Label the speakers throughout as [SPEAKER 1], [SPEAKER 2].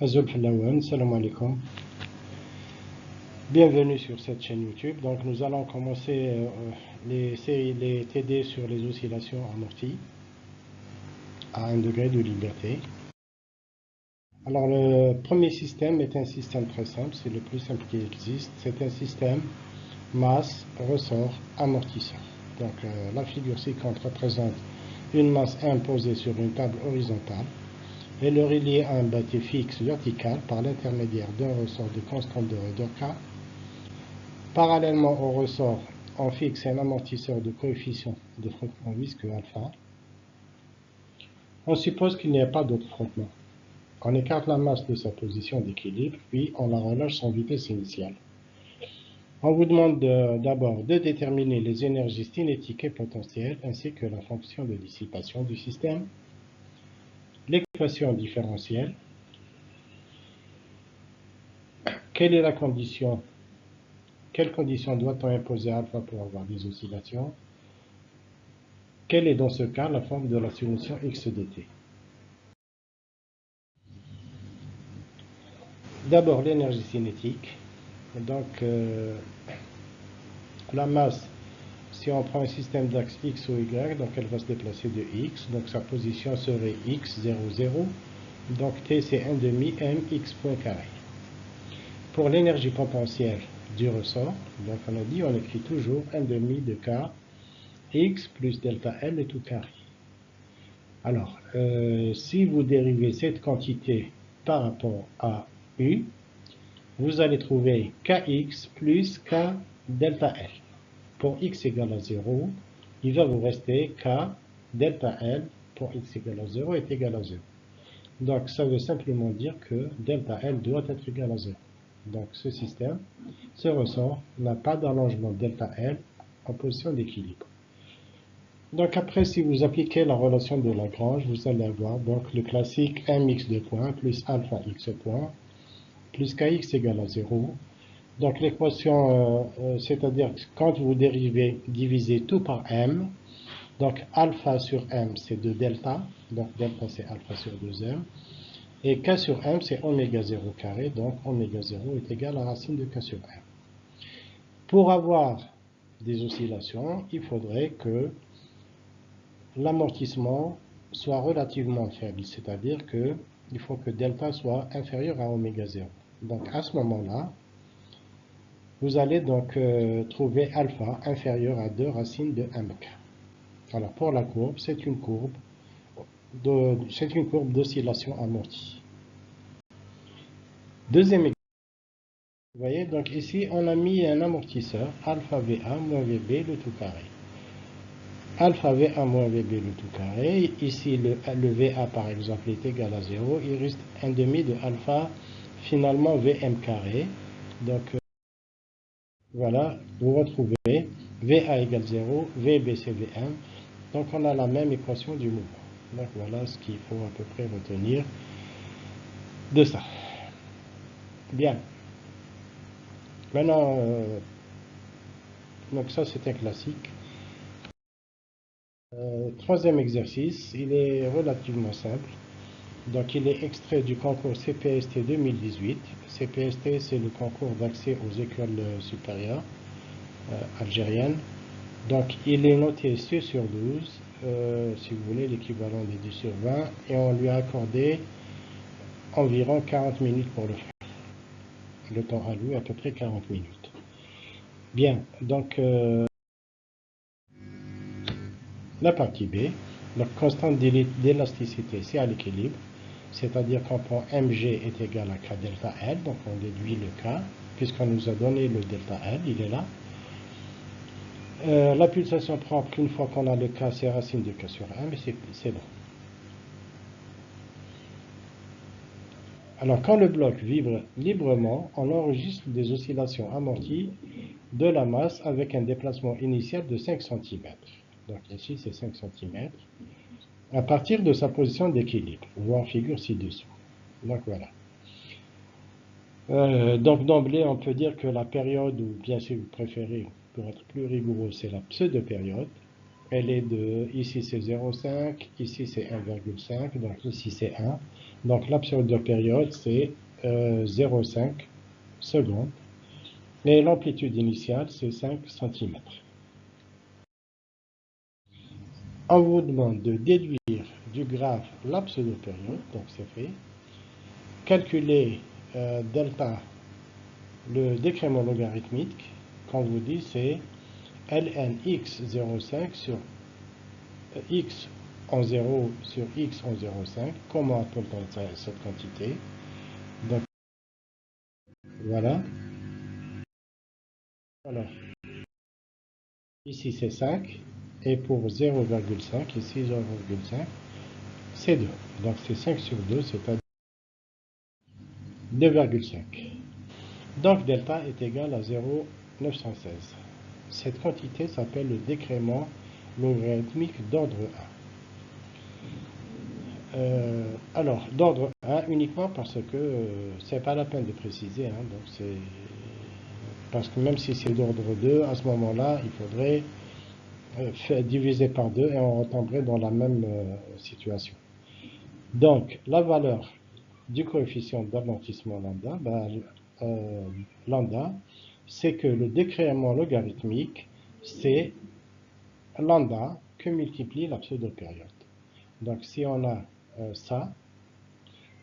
[SPEAKER 1] Azul Halawan, salam alaikum. Bienvenue sur cette chaîne YouTube. Donc nous allons commencer les TD sur les oscillations amorties à 1 degré de liberté. Alors le premier système est un système très simple, c'est le plus simple qui existe. C'est un système masse, ressort, amortisseur. Donc la figure ci-contre représente une masse imposée sur une table horizontale et le relier à un bâti fixe vertical par l'intermédiaire d'un ressort de constante de raideur K. Parallèlement au ressort, on fixe un amortisseur de coefficient de frottement visqueux alpha. On suppose qu'il n'y a pas d'autre frottement. On écarte la masse de sa position d'équilibre, puis on la relâche sans vitesse initiale. On vous demande d'abord de déterminer les énergies cinétiques et potentielles, ainsi que la fonction de dissipation du système, l'équation différentielle, quelle est la condition, quelle condition doit-on imposer à alpha pour avoir des oscillations, quelle est dans ce cas la forme de la solution x dt. D'abord l'énergie cinétique, donc la masse, si on prend un système d'axe x ou y, donc elle va se déplacer de x, donc sa position serait x, 0, 0, donc t c'est 1 demi mx point carré. Pour l'énergie potentielle du ressort, donc on a dit, on écrit toujours 1 demi de k, x plus delta L et tout carré. Alors, si vous dérivez cette quantité par rapport à U, vous allez trouver kx plus k delta L. Pour x égale à 0, il va vous rester k delta L pour x égale à 0 est égal à 0. Donc, ça veut simplement dire que delta L doit être égal à 0. Donc, ce système, ce ressort, n'a pas d'allongement delta L en position d'équilibre. Donc, après, si vous appliquez la relation de Lagrange, vous allez avoir donc le classique mx de point plus alpha x point plus kx égale à 0. Donc, l'équation, c'est-à-dire quand vous dérivez, divisez tout par m. Donc, alpha sur m, c'est de delta. Donc, delta, c'est alpha sur 2m. Et k sur m, c'est oméga 0 carré. Donc, oméga 0 est égal à la racine de k sur m. Pour avoir des oscillations, il faudrait que l'amortissement soit relativement faible. C'est-à-dire qu'il faut que delta soit inférieur à oméga 0. Donc, à ce moment-là, vous allez donc trouver alpha inférieur à 2 racines de mk. Alors, pour la courbe, c'est une courbe d'oscillation amortie. Deuxième exemple, vous voyez, donc ici, on a mis un amortisseur, alpha VA moins VB, le tout carré. Alpha VA moins VB, le tout carré. Ici, le VA, par exemple, est égal à 0. Il reste 1 demi de alpha, finalement, VM carré. Donc, voilà, vous retrouvez VA égale 0, VB c'est VM. Donc, on a la même équation du mouvement. Donc, voilà ce qu'il faut à peu près retenir de ça. Bien. Maintenant, donc ça c'est un classique. Troisième exercice, il est relativement simple. Donc il est extrait du concours CPST 2018. CPST c'est le concours d'accès aux écoles supérieures algériennes. Donc il est noté 6 sur 12, si vous voulez l'équivalent des 10 sur 20, et on lui a accordé environ 40 minutes pour le faire. Le temps alloué à peu près 40 minutes. Bien, donc la partie B, la constante d'élasticité, c'est à l'équilibre, c'est-à-dire qu'on prend mg est égal à k delta L, donc on déduit le k, puisqu'on nous a donné le delta L, il est là. La pulsation propre, une fois qu'on a le k, c'est racine de k sur m, et c'est bon. Alors, quand le bloc vibre librement, on enregistre des oscillations amorties de la masse avec un déplacement initial de 5 cm. Donc ici, c'est 5 cm. À partir de sa position d'équilibre, voir figure ci-dessous. Donc voilà. Donc d'emblée, on peut dire que la période, ou bien si vous préférez, pour être plus rigoureux, c'est la pseudo-période. elle est de, ici c'est 0,5, ici c'est 1,5, donc ici c'est 1. Donc la pseudo-période c'est 0,5 secondes. Et l'amplitude initiale c'est 5 cm. On vous demande de déduire du graphe la pseudo-période, donc c'est fait. Calculer delta, le décrément logarithmique, qu'on vous dit c'est ln x 0,5 sur x en 0 sur x en 0,5. Comment appelle-t-on cette quantité? Donc voilà. Alors, ici c'est 5. Et pour 0,5, ici 0,5, c'est 2. Donc c'est 5 sur 2, c'est-à-dire 2,5. Donc delta est égal à 0,916. Cette quantité s'appelle le décrément logarithmique d'ordre 1. Alors, d'ordre 1 uniquement parce que c'est pas la peine de préciser. Donc c'est parce que même si c'est d'ordre 2, à ce moment-là, il faudrait diviser par 2 et on retomberait dans la même situation. Donc, la valeur du coefficient d'amortissement lambda, lambda, c'est que le décrément logarithmique, c'est lambda que multiplie la pseudo-période. Donc, si on a ça,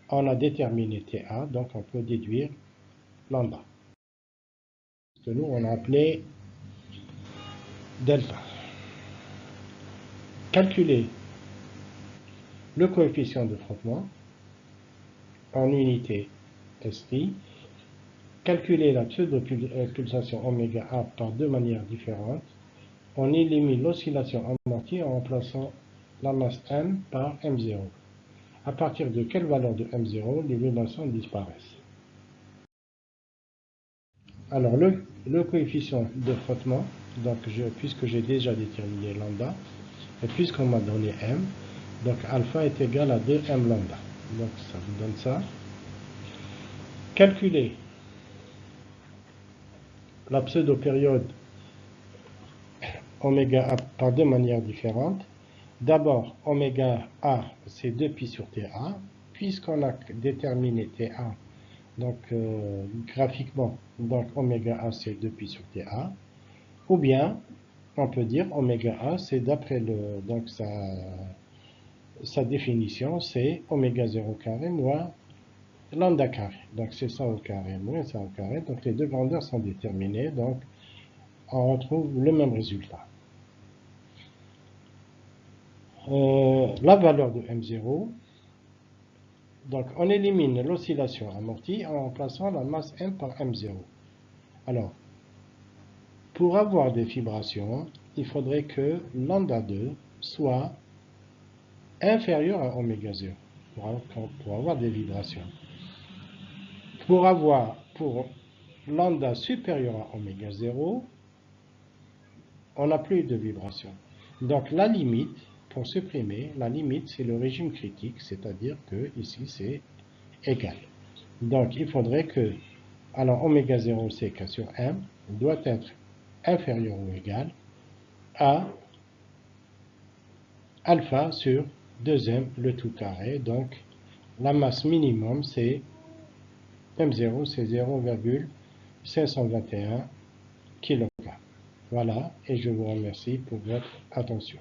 [SPEAKER 1] on a déterminé TA, donc on peut déduire lambda, que nous on a appelé delta. Calculer le coefficient de frottement en unité SI. Calculer la pseudo-pulsation oméga A par deux manières différentes. On élimine l'oscillation amortie en remplaçant la masse M par M0. À partir de quelle valeur de M0 les vibrations disparaissent? Alors le coefficient de frottement, donc puisque j'ai déjà déterminé lambda, et puisqu'on m'a donné M, donc alpha est égal à 2M lambda. Donc ça vous donne ça. Calculer la pseudo-période oméga A par deux manières différentes. D'abord, oméga A, c'est 2pi sur TA. Puisqu'on a déterminé TA, donc graphiquement, donc oméga A, c'est 2pi sur TA. Ou bien, on peut dire oméga A, c'est d'après donc sa définition, c'est oméga 0 carré moins lambda carré. Donc c'est ça au carré moins ça au carré. Donc les deux grandeurs sont déterminées. Donc on retrouve le même résultat. La valeur de M0, donc on élimine l'oscillation amortie en remplaçant la masse M par M0. Alors, pour avoir des vibrations, il faudrait que lambda 2 soit inférieur à oméga 0 pour avoir des vibrations. Pour lambda supérieur à oméga 0, on n'a plus de vibrations. Donc la limite, pour supprimer, la limite c'est le régime critique, c'est-à-dire que ici c'est égal. Donc il faudrait que, alors oméga 0 c'est K sur M doit être inférieur ou égal à alpha sur 2M le tout carré. Donc la masse minimum c'est M0 c'est 0,521 kg. Voilà, et je vous remercie pour votre attention.